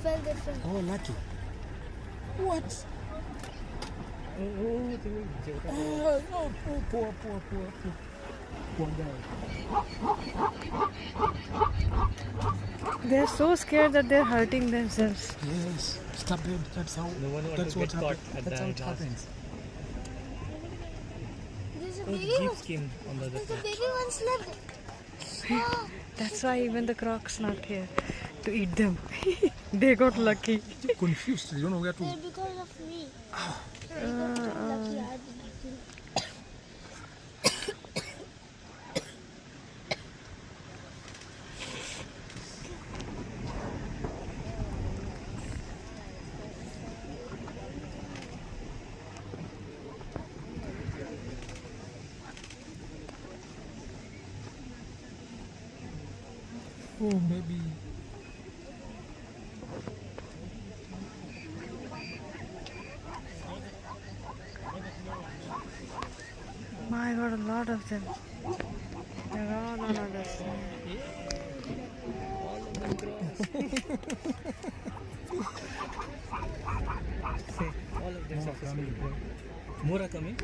felt different. Oh, lucky. What? Oh, poor guy. They're so scared that they're hurting themselves. Yes, stop it. That's how. No one wants That's to what get caught happens. at That's the how it last. happens. There's a Oh, baby jeep one. came on the other There's a side. baby one slipped. Oh, That's why even the crocs not here to eat them. They got lucky. You're confused. You don't know where to. they're because of me. They got too lucky. I've been lucky. Oh, maybe. My God, a lot of them. They're all on other side. All of them cross. All of them successful. More are coming.